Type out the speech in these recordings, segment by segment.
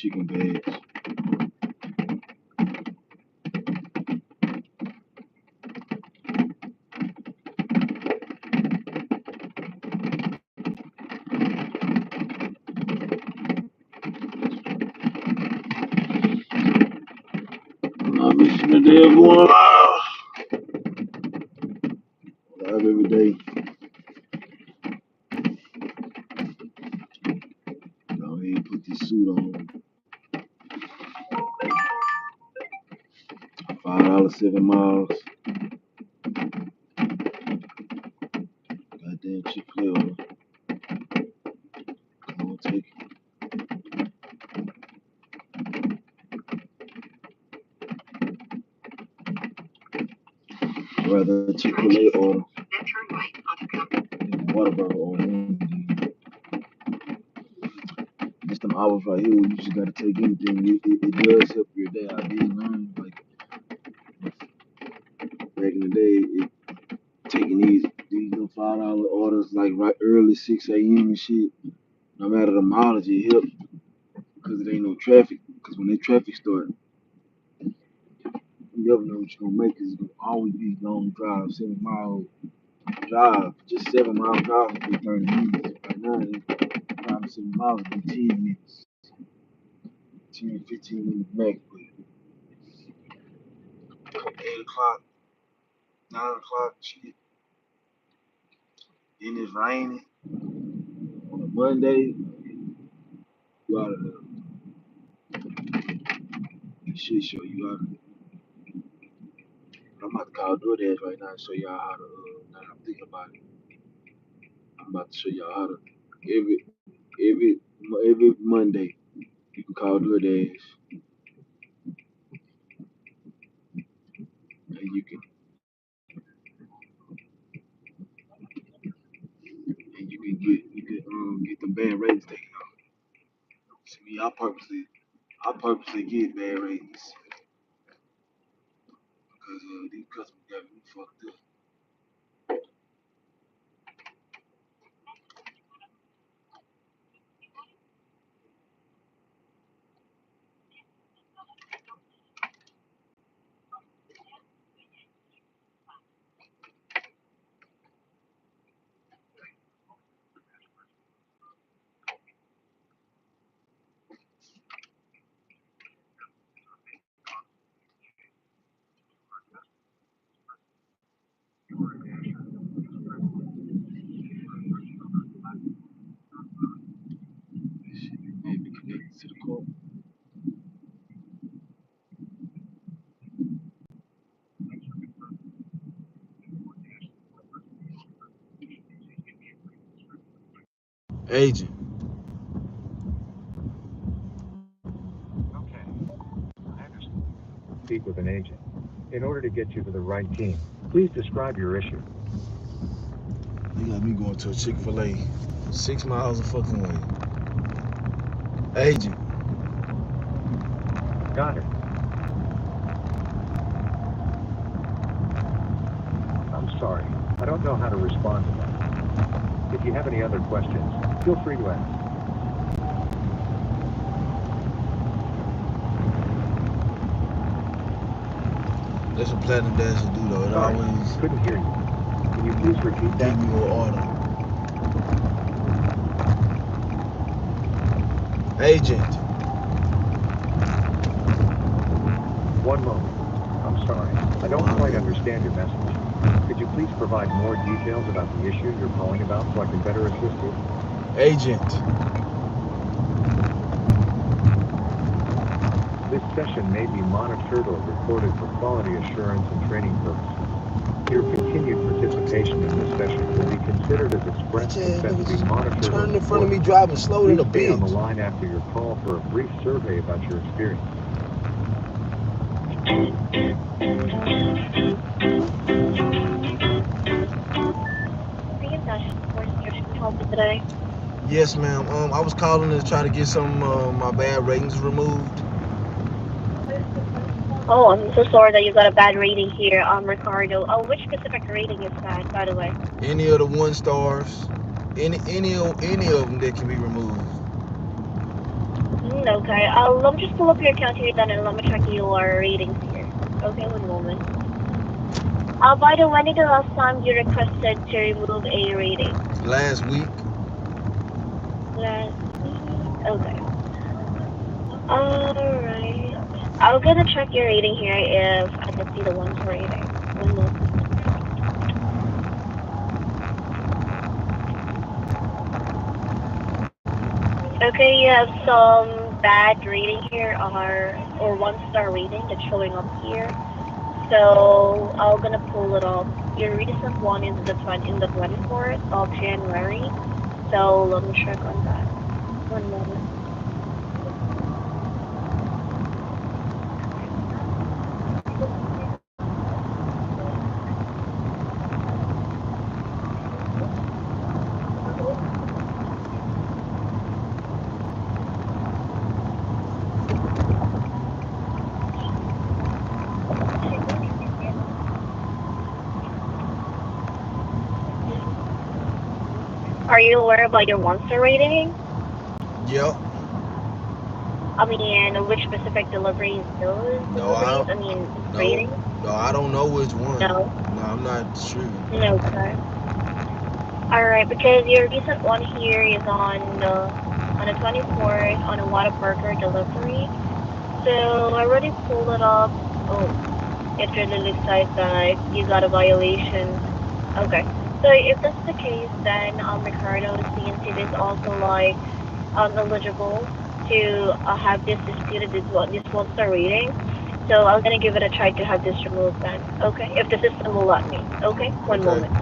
chicken bags. I'm missing the day of going live. Live every day. Go ahead and put this suit on. $5, 7 miles. Goddamn Chick-fil-A order. Come on, take it. Rather Chick-fil-A order. Whataburger order. It's them hours right here where you just gotta take anything. It does help your day. I did learn, like, back in the day, taking these little $5 orders like right early 6 a.m. and shit. No matter the mileage, it helps because it ain't no traffic. Because when the traffic start, you never know what you're gonna make. Cause it's gonna always be long drive, 7 mile drive. Just 7 mile drive will be 30 minutes. Right now, driving 7 miles will be 10 minutes, 10, 15 minutes max. But 8 o'clock, 9 o'clock, shit. Then it's raining on a Monday. You out of the shit show. You out of the. I'm about to call DoorDash right now and show y'all how to. Now that I'm thinking about it, I'm about to show y'all how to. Every Monday, you can call DoorDash and you can get the bad ratings taken off. See me, I purposely get bad ratings because these customers got me fucked up. This shit made me connected to the core. Agent. Okay. I understand. Speak with an agent. In order to get you to the right team, please describe your issue. You got me going to a Chick-fil-A 6 miles of fucking way. Agent. Got it. I'm sorry. I don't know how to respond to that. If you have any other questions, feel free to ask. That's what Platinum Dash do though. It Sorry, always couldn't hear you. Can you please repeat that? give me your order. Agent. One moment. I'm sorry. I don't quite understand your message. Could you please provide more details about the issue you're calling about so I can better assist you? Agent. This session may be monitored or recorded for quality assurance and training purposes. Your continued participation in this session will be considered as express consent to be monitored or Turn in front of me recorded. driving slow than a Please stay on the bitch. line after your call for a brief survey about your experience. Help you today? Yes, ma'am. I was calling to try to get some my bad ratings removed. Oh, I'm so sorry that you got a bad rating here, Ricardo. Oh, which specific rating is that, by the way? Any of the 1 stars, any of them that can be removed. Okay, let me just pull up your account here then and let me check your ratings here. Okay, one moment. By the way, when did the last time you requested to remove a rating? Last week. Last week? Okay. Alright. I'm gonna check your rating here if I can see the ones rating. One moment. Okay, you have some bad rating here or 1 star rating that's showing up here. So I'm gonna pull it up. Your recent one is in the 24th of January. So let me check on that. One moment. Are you aware about your 1 star rating? Yep. I mean, which specific No, I deliveries? don't. I mean, No, ratings? no, I don't know which one. No. No, I'm not sure. No, okay. All right, because your recent one here is on the 24th on a Whataburger delivery. So I already pulled it up. Oh, it really looks like that you got a violation. Okay. So if that's the case, then Ricardo, since it is also like eligible to have this disputed this 1 star rating, so I'm gonna give it a try to have this removed then. Okay, if the system will let me. Okay, one Okay. moment.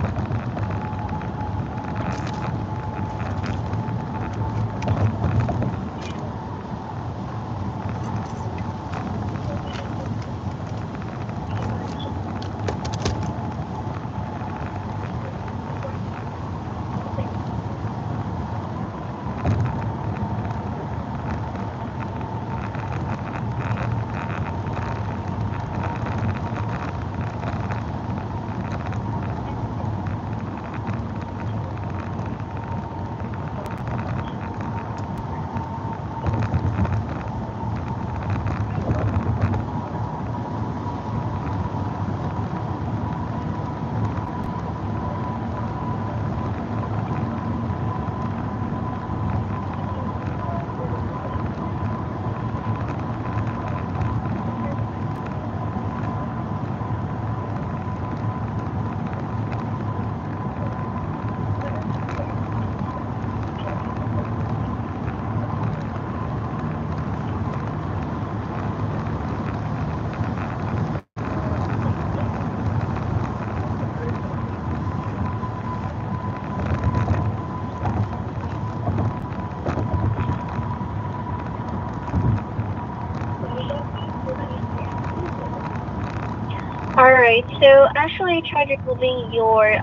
All right. So actually, I tried removing your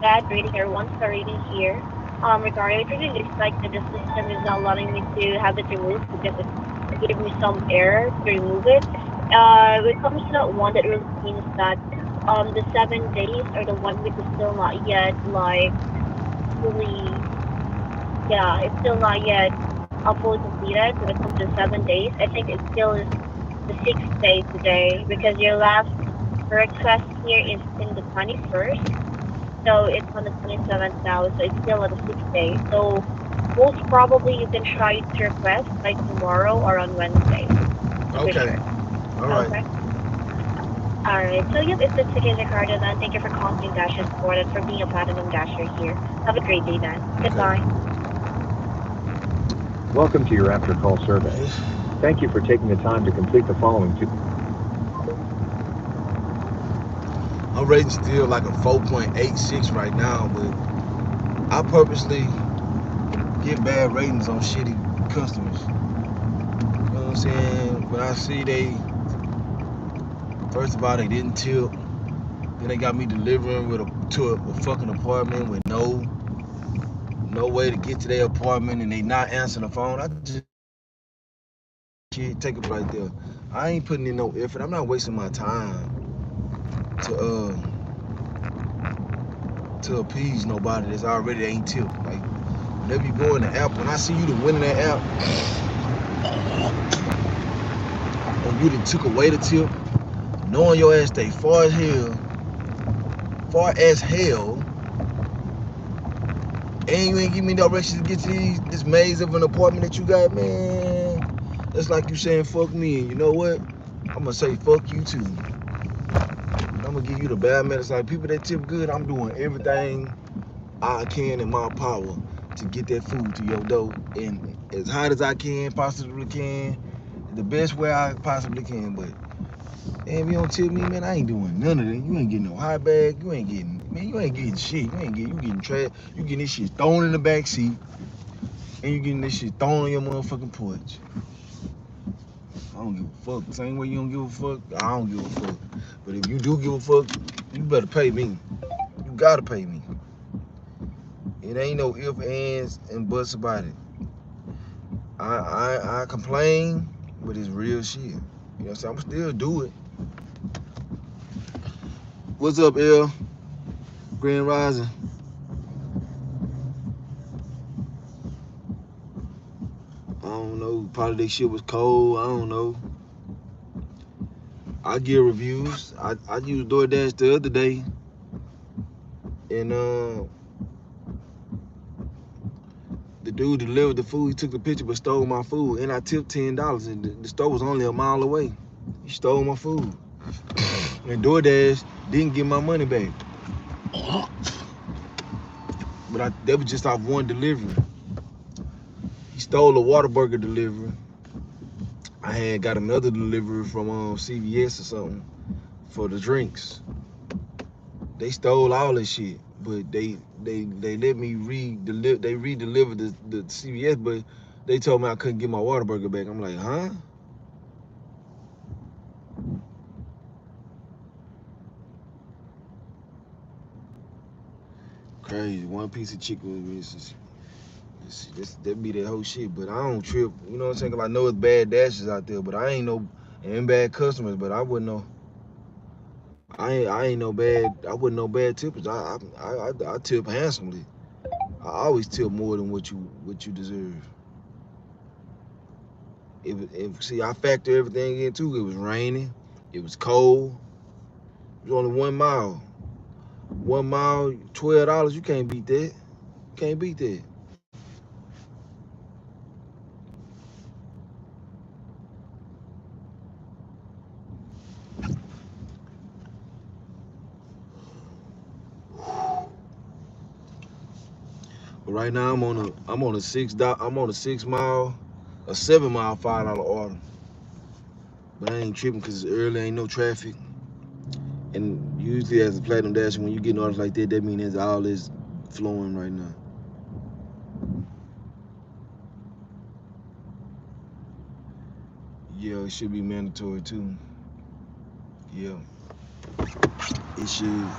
bad rating or 1 star rating here. Regarding it really looks like that the system is not allowing me to have it removed because it gave me some error to remove it. When it comes to that one, that really means that the 7 days or the 1 week is still not yet like fully. Yeah, it's still not yet fully completed. When it comes to 7 days, I think it still is the 6th day today because your last request here is in the 21st, so it's on the 27th now, so it's still at the 6th day. So most probably you can try to request by tomorrow or on Wednesday to be Okay. sure. All right. Okay. All right. So yep, if that's the case, Ricardo, then thank you for calling Dasher Support and for being a platinum dasher here. Have a great day then. Okay. Goodbye. Welcome to your after call survey. Thank you for taking the time to complete the following two. I'm rating still like a 4.86 right now, but I purposely get bad ratings on shitty customers. You know what I'm saying? When I see first of all, they didn't tip. Then they got me delivering to a fucking apartment with no way to get to their apartment, and they not answering the phone. I just shit, take it right there. I ain't putting in no effort. I'm not wasting my time to appease nobody that's already ain't tipped. Like whenever you go in the app, when I see you to win in that app, On you that took away the tip, knowing your ass stay far as hell, and you ain't give me directions to get to this maze of an apartment that you got, man. That's like you saying fuck me, and you know what? I'm gonna say fuck you too. I'm gonna give you the bad medicine. Like people that tip good, I'm doing everything I can in my power to get that food to your door, and as hot as I can, possibly can, the best way I possibly can. But man, if you don't tip me, man, I ain't doing none of that. You ain't getting no hot bag. You ain't getting shit. You getting trash. You getting this shit thrown in the back seat, and you getting this shit thrown on your motherfucking porch. I don't give a fuck. Same way you don't give a fuck, I don't give a fuck. But if you do give a fuck, you better pay me. You gotta pay me. It ain't no ifs, ands, and buts about it. I complain, but it's real shit. You know what I'm saying? I'ma still do it. What's up, L? Grand Rising. I don't know. Probably this shit was cold. I don't know. I give reviews. I used DoorDash the other day, and the dude delivered the food. He took the picture but stole my food, and I tipped $10. And the store was only a mile away. He stole my food, and DoorDash didn't get my money back. But that was just off one delivery. He stole a Whataburger delivery. I had got another delivery from CVS or something for the drinks. They stole all this shit, but they let me re-deliver the CVS, but they told me I couldn't get my Whataburger back. I'm like, huh? Crazy. One piece of chicken with that be that whole shit. But I don't trip. You know what I'm saying? 'Cause I know it's bad dashes out there, but I ain't no and bad customers. But I wouldn't know. I ain't no bad. I wouldn't know bad tippers. I tip handsomely. I always tip more than what you deserve. If see, I factor everything in too. It was raining. It was cold. It was only 1 mile. 1 mile, $12. You can't beat that. Can't beat that. But right now I'm on a 6 mile, a 7 mile $5 order. But I ain't tripping because it's early, ain't no traffic. And usually as a platinum dasher, when you get orders like that means all is flowing right now. Yeah, it should be mandatory too. Yeah, it should.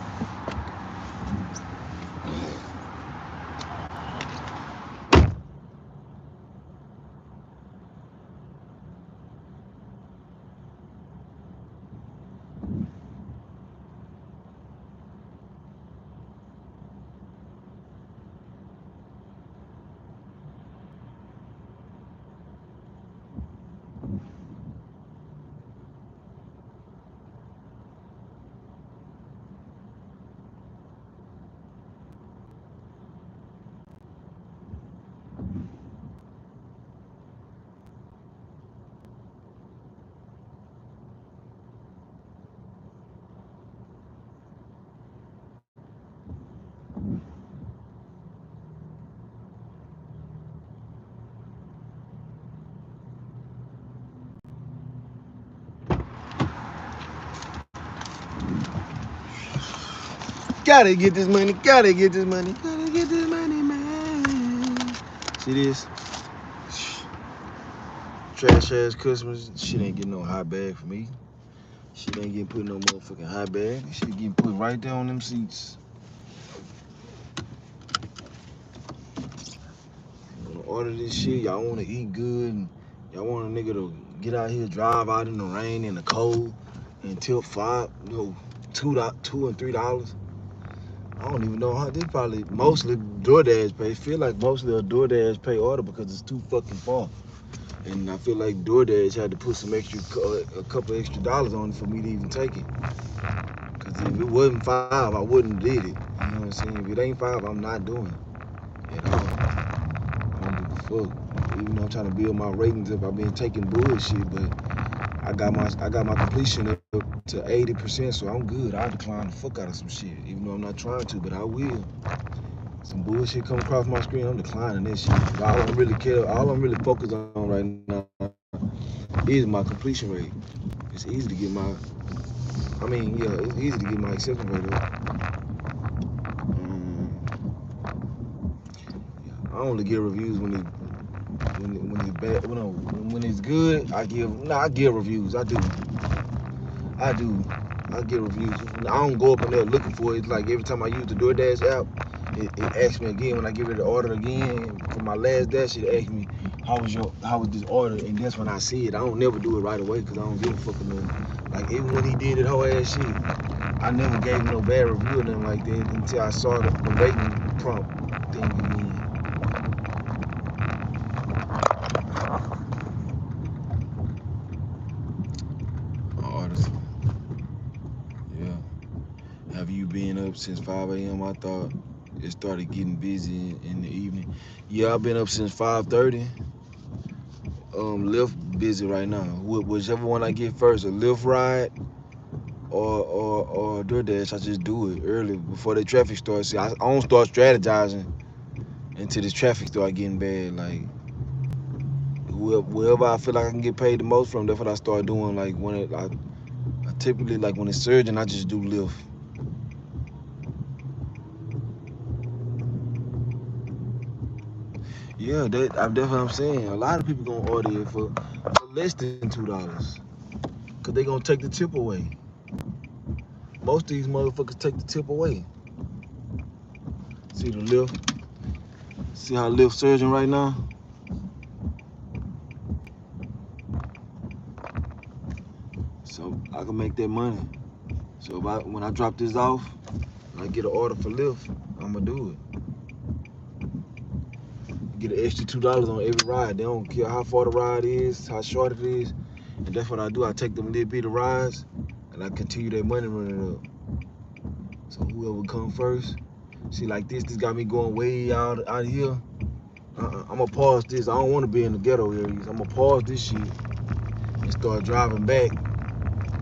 Gotta get this money, gotta get this money, gotta get this money, man. See this? Trash ass customers, shit ain't getting no hot bag for me. Shit ain't getting put in no motherfucking hot bag. Shit getting put right there on them seats. You wanna order this shit, y'all wanna eat good, and y'all want a nigga to get out here, drive out in the rain, in the cold, and tip $2 and $3. I don't even know how. They probably mostly DoorDash pay. Feel like mostly a DoorDash pay order because it's too fucking far. And I feel like DoorDash had to put a couple extra dollars on it for me to even take it. Cause if it wasn't 5, I wouldn't have did it. You know what I'm saying? If it ain't 5, I'm not doing it at all. I don't give a fuck. Even though I'm trying to build my ratings up, I've been taking bullshit, but I got my completion up to 80%, so I'm good. I decline the fuck out of some shit, even though I'm not trying to, but I will. Some bullshit come across my screen, I'm declining that shit. But all I'm really care, all I'm really focused on right now is my completion rate. It's easy to get my, it's easy to get my acceptance rate up. I only give reviews when it's bad. When it's good, I give reviews. I do. I give reviews. I don't go up in there looking for it. It's like every time I use the DoorDash app, it asks me again when I get ready to order again. For my last dash, it asks me how was this order, and that's when I see it. I don't never do it right away because I don't give a fuck enough. Like even when he did that whole ass shit, I never gave him no bad review or nothing like that until I saw the rating prompt thing again. Artist, yeah. Have you been up since 5 a.m.? I thought it started getting busy in the evening. Yeah, I've been up since 5:30. Lyft busy right now. Whichever one I get first, a Lyft ride or DoorDash, I just do it early before the traffic starts. See, I don't start strategizing until the traffic start getting bad. Like wherever I feel like I can get paid the most from, that's what I start doing. Like I typically like when it's surging, I just do Lyft. Yeah, that's what I'm saying. A lot of people gonna order it for less than $2, cause they gonna take the tip away. Most of these motherfuckers take the tip away. See the Lyft. See how Lyft surging right now. So I can make that money. So when I drop this off, and I get an order for Lyft, I'ma do it. Get an extra $2 on every ride. They don't care how far the ride is, how short it is, and that's what I do. I take them little bit of rides, and I continue that money running up. So whoever come first. See, like this got me going way out here. I'm gonna pause this. I don't want to be in the ghetto areas. I'm gonna pause this shit and start driving back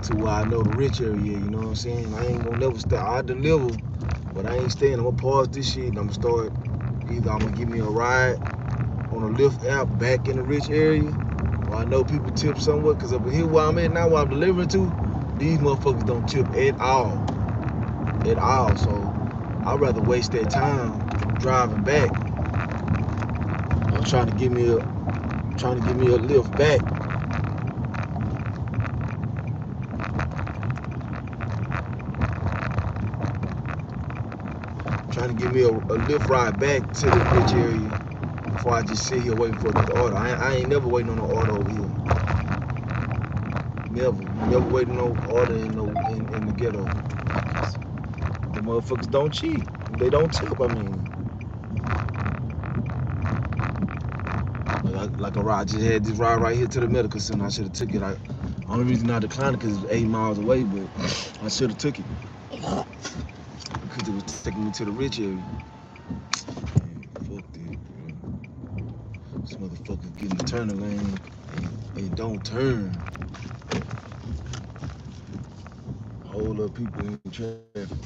to where I know the rich area. You know what I'm saying? I ain't gonna never stop. I deliver, but I ain't staying. I'm gonna pause this shit and I'm gonna start. Either I'm gonna give me a ride on a Lyft app back in the rich area, where I know people tip somewhere. Cause up here where I'm at now, where I'm delivering to, these motherfuckers don't tip at all. So I'd rather waste that time driving back. I'm trying to give me a lift back. Trying to give me a lift ride back to the rich area before I just sit here waiting for another order. I ain't never waiting on no order over here. Never waiting no order in the ghetto. The motherfuckers don't cheat. They don't tip. I mean, like a ride. I just had this ride right here to the medical center. I should have took it. Only reason I declined it because it's 8 miles away, but I should have took it because it was taking me to the rich area. Man, fuck that, bro. This motherfucker getting the turning lane and don't turn. Hold up people in traffic.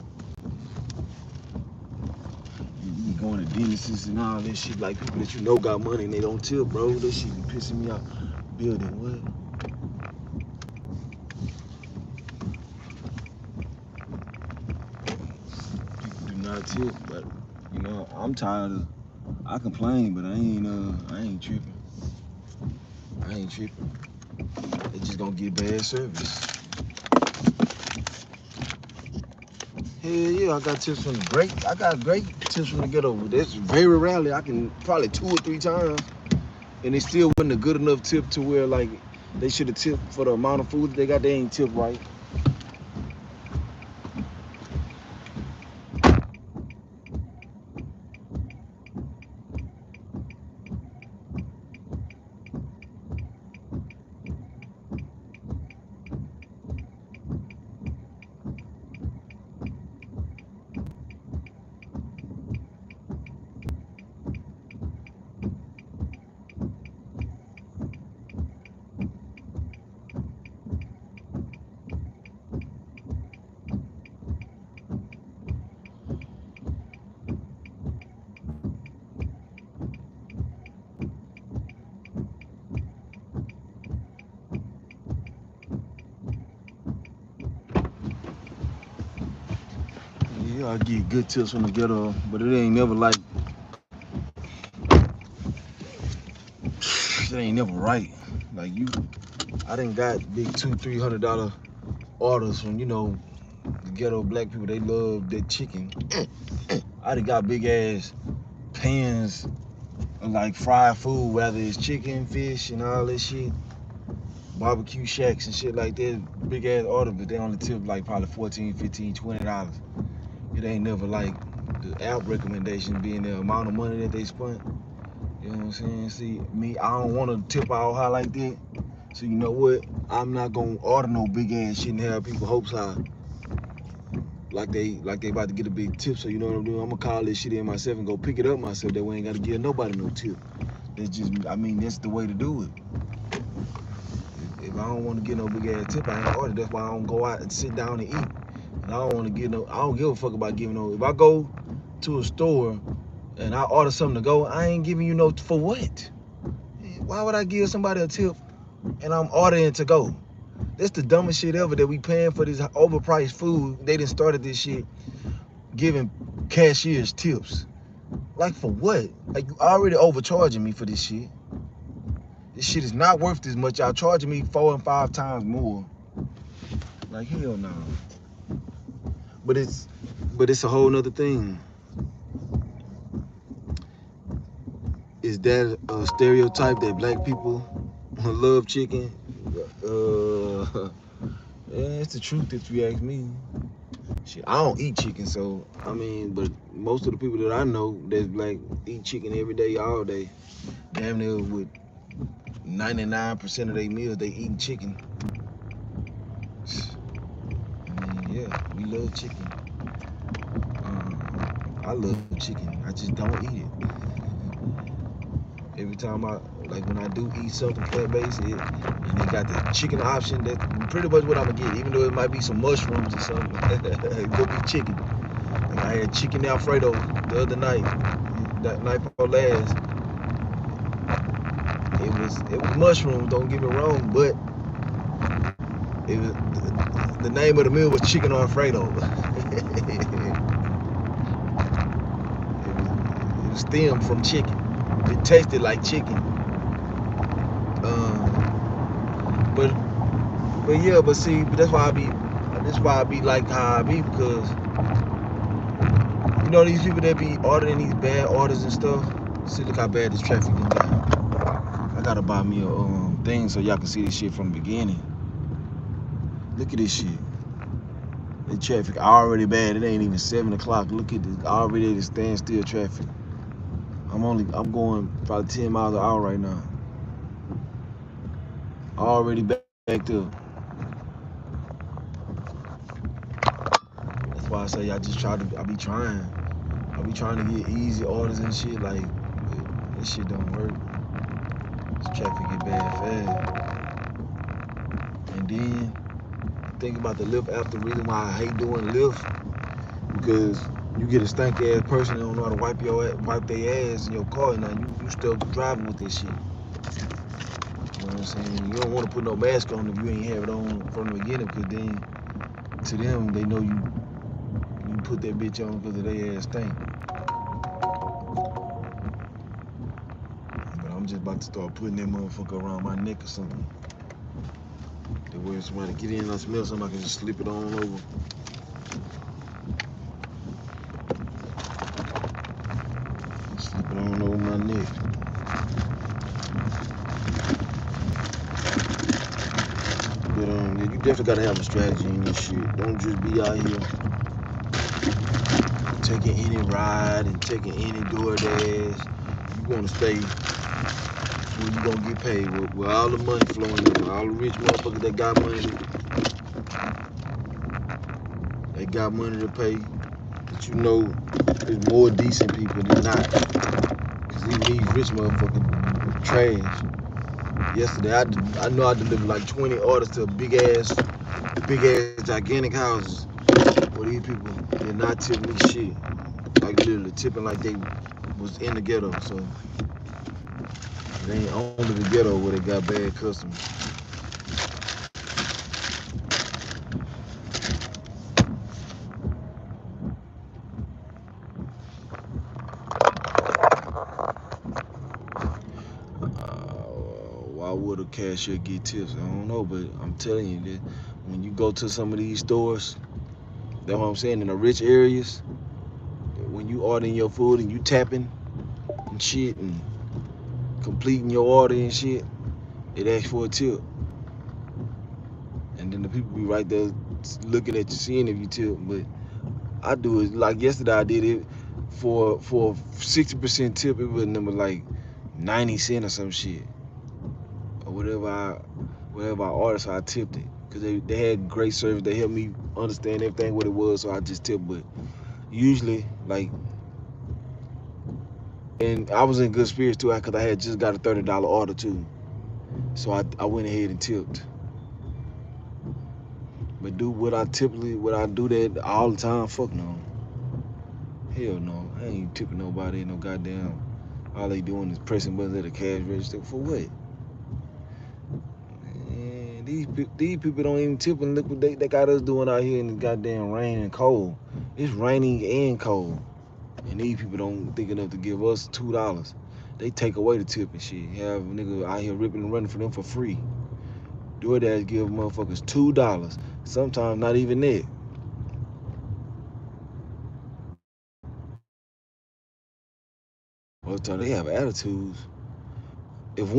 You be going to dentists and all this shit like people that you know got money and they don't tip, bro. That shit be pissing me off. Building what? People do not tip, but I'm tired of. I complain, but I ain't tripping. I ain't tripping. They just gonna get bad service. Hell yeah, I got great tips from the ghetto. That's very rarely. I can probably 2 or 3 times, and it still wasn't a good enough tip to where like they should have tipped for the amount of food that they got. They ain't tipped right. know, I get good tips from the ghetto, but it ain't never like it ain't never right. Like I done got big $200-300 orders from the ghetto black people. They love that chicken. I done got big ass pans of like fried food, whether it's chicken, fish, and all that shit. Barbecue shacks and shit like that. Big ass order, but they only tip like probably $14, $15, $20. It ain't never like the app recommendation being the amount of money that they spent. You know what I'm saying? See, me, I don't want to tip out high like that. So you know what? I'm not gonna order no big ass shit and have people hopes high. Like they about to get a big tip. So you know what I'm doing? I'm gonna call this shit in myself and go pick it up myself. That way I ain't gotta give nobody no tip. That's the way to do it. If I don't want to get no big ass tip, I ain't order. That's why I don't go out and sit down and eat. And I don't want to get no. I don't give a fuck about giving no. If I go to a store and I order something to go, I ain't giving you no for what? Why would I give somebody a tip and I'm ordering to go? That's the dumbest shit ever that we paying for this overpriced food. They done started this shit giving cashiers tips. Like for what? Like you already overcharging me for this shit. This shit is not worth this much. Y'all charging me 4 and 5 times more. Like hell no. But it's a whole nother thing. Is that a stereotype that black people love chicken? Yeah, it's the truth if you ask me. Shit, I don't eat chicken, so but most of the people that I know that's black eat chicken every day, all day. Damn near with 99% of their meals they eating chicken. Yeah, we love chicken. I love chicken. I just don't eat it. Every time when I do eat something plant-based, and they got the chicken option, that's pretty much what I'm gonna get. Even though it might be some mushrooms or something, it will be chicken. Like I had chicken Alfredo the other night, that night before last. It was mushrooms. Don't get me wrong, but it was the name of the meal was chicken Alfredo. It was stemmed from chicken. It tasted like chicken. But yeah, but see, that's why I be like how I be, because these people that be ordering these bad orders and stuff. See, look how bad this traffic is now. I gotta buy me a thing so y'all can see this shit from the beginning. Look at this shit. The traffic already bad. It ain't even 7 o'clock. Look at this. Already the standstill traffic. I'm going probably 10 miles an hour right now. Already backed up. That's why I say I be trying to get easy orders and shit. Like, this shit don't work. This traffic get bad fast. And then think about the Lyft app. The reason why I hate doing Lyft, because you get a stanky ass person that don't know how to wipe their ass in your car, and now you still driving with this shit. You know what I'm saying? You don't want to put no mask on if you ain't have it on from the beginning, because then to them they know you put that bitch on because of their ass stink. But I'm just about to start putting that motherfucker around my neck or something. That way if somebody get in and I smell something, I can just slip it on over. Slip it on over my neck. But yeah, you definitely gotta have a strategy in this shit. Don't just be out here taking any ride and taking any DoorDash. You wanna stay where you gonna get paid, where all the money flowing in, all the rich motherfuckers that got money, to pay, that there's more decent people than not. Cause even these rich motherfuckers trash. Yesterday, I know I delivered like 20 orders to big ass gigantic houses where these people did not tip me shit. Like literally tipping like they was in the ghetto. So it ain't only the ghetto where they got bad customers. cashier get tips. I don't know, but I'm telling you that when you go to some of these stores, that's what I'm saying, in the rich areas, when you ordering your food and you tapping and shit and completing your order and shit, it asks for a tip. And then the people be right there looking at you, seeing if you tip. But I do it like yesterday. I did it for 60% tip. It was number like 90 cents or some shit or whatever I ordered. So I tipped it because they had great service. They helped me understand everything what it was. So I just tipped. But usually like, and I was in good spirits too because I had just got a $30 order too. So I went ahead and tipped. But would I do that all the time? Fuck no. Hell no. I ain't tipping nobody, no goddamn. All they doing is pressing buttons at the cash register. For what? Man, these people don't even tip, and look what they got us doing out here in the goddamn rain and cold. It's raining and cold. And these people don't think enough to give us $2. They take away the tip and shit. Have a nigga out here ripping and running for them for free. DoorDash give motherfuckers $2. Sometimes not even that. Most time they have attitudes. If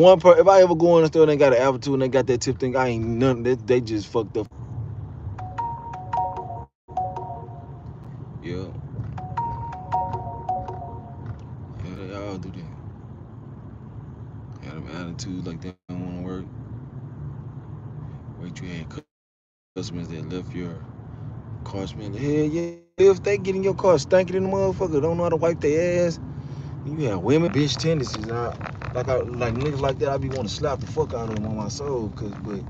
I ever go in the store and they got an attitude and they got that tip thing, I ain't none. They just fucked up. Yeah, yeah, they all do that. Got them attitudes like they don't want to work. Wait, you had customers that left your car smelling. Hell yeah, if they get in your car stinking in the motherfucker, don't know how to wipe their ass. You have women bitch tendencies. Like niggas like that, I be want to slap the fuck out of them on my soul, but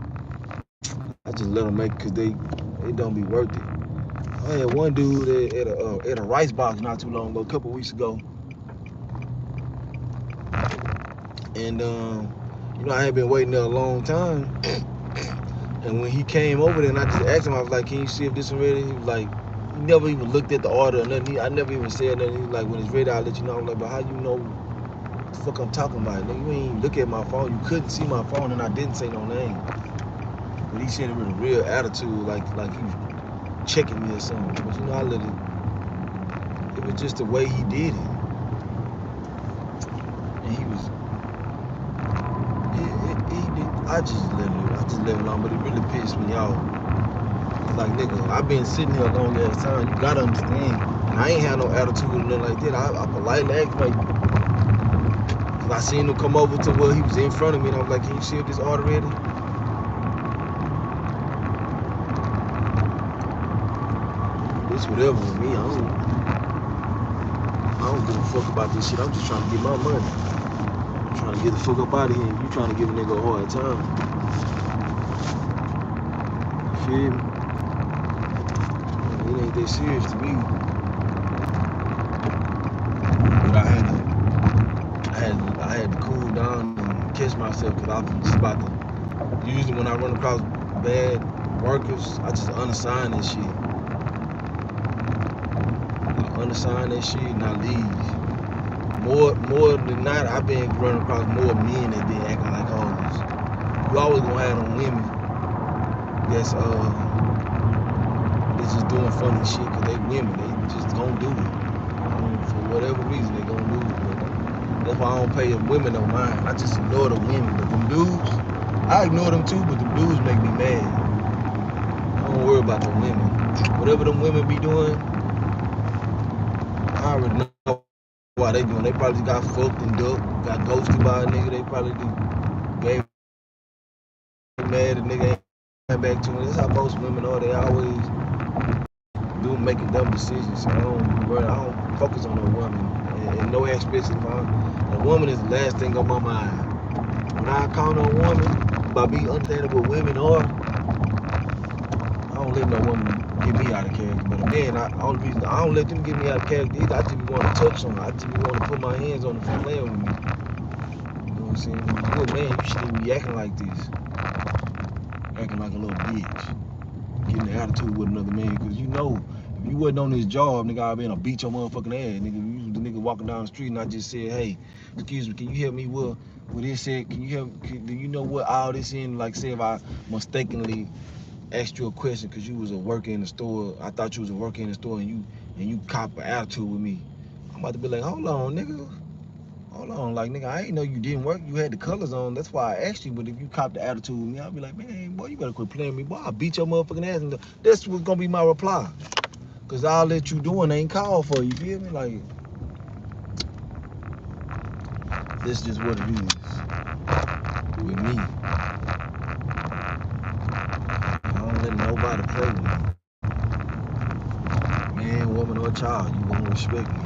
I just let them make it because it don't be worth it. I had one dude at a rice box not too long ago, a couple weeks ago, and I had been waiting there a long time. And when he came over there, and I just asked him, I was like, "Can you see if this is ready?" He was like, he never even looked at the order or nothing. I never even said nothing. He was like, "When it's ready, I'll let you know." I'm like, "But how you know what the fuck I'm talking about? Nigga, you ain't even look at my phone. You couldn't see my phone, and I didn't say no name." But he said it with a real attitude, like he was checking me or something. But I let it. It was just the way he did it, and he was. He did. I just let it alone, but it really pissed me off. Like, nigga, I've been sitting here a long ass time. You gotta understand. And I ain't had no attitude or nothing like that. I politely asked, like, cause I seen him come over to where he was in front of me, and I was like, "Can you see if this order ready?" It's whatever with me. I don't give a fuck about this shit. I'm just trying to get my money. I'm trying to get the fuck up out of here. You trying to give a nigga a hard time. You feel me? It ain't that serious to me. But I had to cool down and catch myself because I was just about to. Usually when I run across bad workers, I just unassign that shit. I unassign that shit and I leave. More than not, I've been running across more men that been acting like hoes. You always gonna have them women that's just doing funny shit because they women. They just gonna do it. For whatever reason, they gonna do it. But that's why I don't pay them women no mind. I just ignore the women. But them dudes, I ignore them too, but them dudes make me mad. I don't worry about the women. Whatever them women be doing, I already know why they doing. They probably got fucked and ducked, got ghosted by a nigga. They probably gave mad a nigga ain't back to them. That's how most women are. They always do making dumb decisions. So I don't focus on a woman. And no aspects of a woman is the last thing on my mind. When I count on a woman, by being understanding what women are, I don't let no woman get me out of character. But a man, only reason I don't let them get me out of character either. I just want to touch on her. I just want to put my hands on her for playing with me. You know what I'm saying? When you're a man, you shouldn't be acting like this. Acting like a little bitch. Getting the attitude with another man. Because you know, if you wasn't on this job, nigga, I'd been beat your motherfucking ass. Nigga, you the nigga walking down the street and I just said, "Hey, excuse me, can you help me with With this said, can you help? Do you know what all this in? Like, say if I mistakenly asked you a question because you was a worker in the store, I thought you was a worker in the store, and you cop an attitude with me. I'm about to be like, hold on, nigga. Hold on, like nigga, I ain't know you didn't work. You had the colors on. That's why I asked you. But if you cop the attitude with me, I'll be like, man, boy, you better quit playing with me, boy. I'll beat your motherfucking ass. And that's what's gonna be my reply. Cause all that you doing ain't called for. You feel me? Like this just what it is with me. I don't let nobody play with me. Man, woman, or child, you gonna respect me.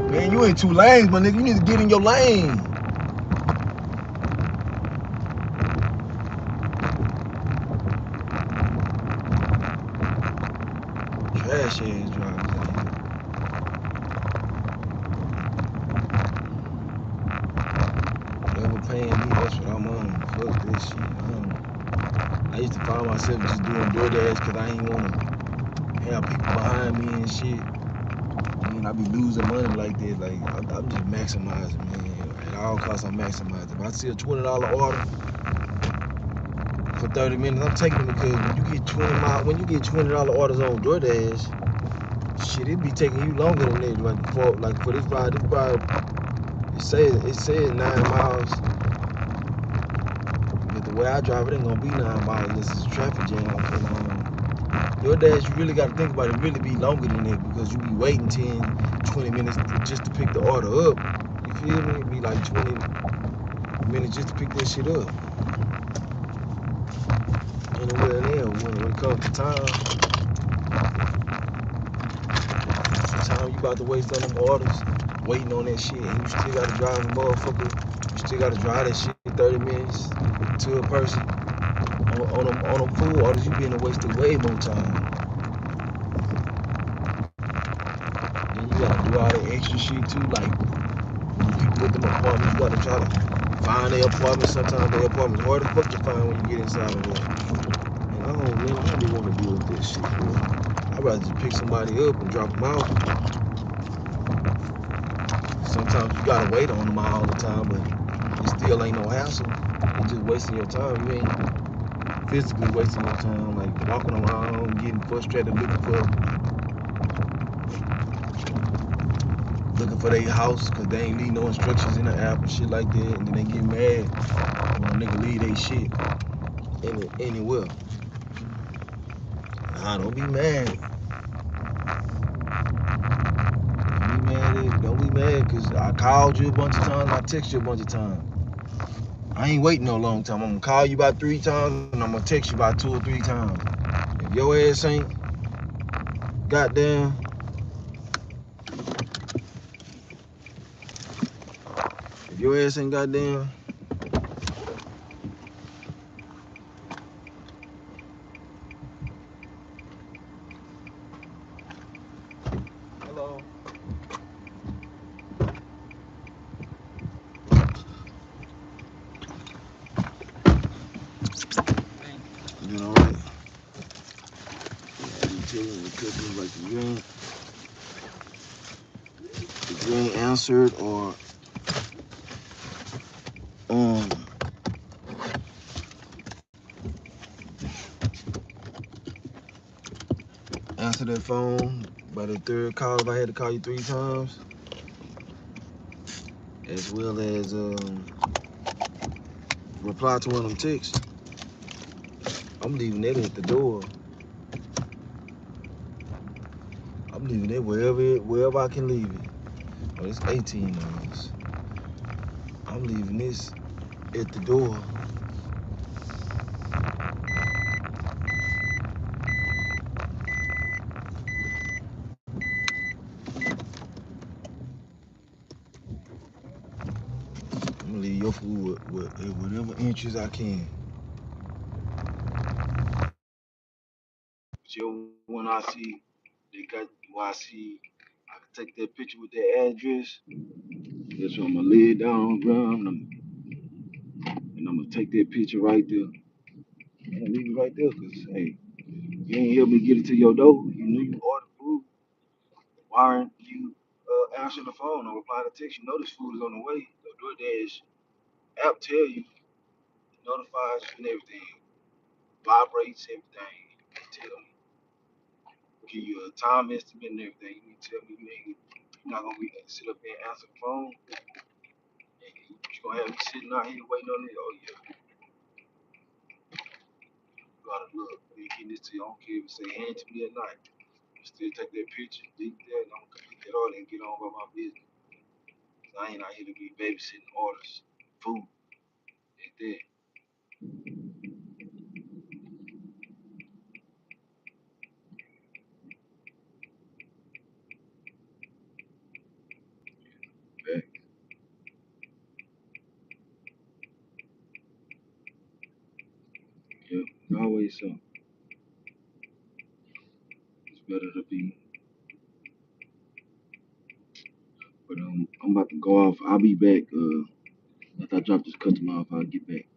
Man, you ain't two lanes, my nigga. You need to get in your lane. Trash ass drivers out here. Whatever paying me, that's what I'm on. Fuck this shit. I used to find myself just doing DoorDash because I ain't want to have people behind me and shit. I mean, I be losing money like that. Like, I'm just maximizing, man. At all costs, I'm maximizing. If I see a $20 order for 30 minutes, I'm taking it because when you get $20 orders on DoorDash, shit, it be taking you longer than that. Like for this ride, it says 9 miles, but the way I drive, it ain't gonna be 9 miles unless it's a traffic jam. And your dash, you really gotta think about it, really be longer than that because you be waiting 10, 20 minutes just to pick the order up. You feel me? It be like 20 minutes just to pick that shit up. Anywhere in there, when it comes to time you about to waste on them orders, waiting on that shit, and you still gotta drive a motherfucker. You still gotta drive that shit 30 minutes to a person on them food orders. You being wasted way more time. Then you gotta do all that extra shit too, like when people with them apartments, you gotta try to find their apartment. Sometimes their apartment's hard as fuck to find when you get inside of it. And I don't even want to deal with this shit, bro. I'd rather just pick somebody up and drop them off. Sometimes you gotta wait on them all the time, but it still ain't no hassle. It's just wasting your time. You ain't physically wasting your time, like walking around, getting frustrated, looking for their house because they ain't leave no instructions in the app and shit like that, and then they get mad when a nigga leave they shit anywhere. Nah, don't be mad. Don't be mad because I called you a bunch of times, I text you a bunch of times. I ain't waiting no long time. I'm gonna call you about 3 times and I'm gonna text you about 2 or 3 times. If your ass ain't goddamn, if your ass ain't goddamn, hello, you know, right? Yeah, you telling the customers like if you ain't answered or um answer that phone by the third call, if I had to call you 3 times, as well as reply to one of them texts, I'm leaving that at the door. I'm leaving it wherever I can leave it. Oh, it's 18 miles. I'm leaving this at the door. I'm gonna leave your food with whatever inches I can. Whichever one I see, they got where I see I can take that picture with that address. That's what I'm gonna lay it down, bro. And I'm gonna take that picture right there. I'm gonna leave it right there, cause hey, you ain't help me get it to your door. You knew you ordered food. Why aren't you answering the phone or replying to text? You know this food is on the way. The DoorDash app tell you, notifies you and everything, vibrates everything. Tell me, give you a time estimate and everything. You tell me you ain't you're not gonna be sit up there and answer the phone. And you gonna have me sitting out here waiting on it. Oh yeah, you gotta look. You getting this to you. I don't care if you say hand to me at night. You still take that picture, delete that, and I'm gonna complete that order and get on with my business. 'Cause I ain't out here to be babysitting orders, food, and that. Back. Yeah, it's always so. It's better to be. But I'm about to go off. I'll be back. After I drop this customer off, I'll get back.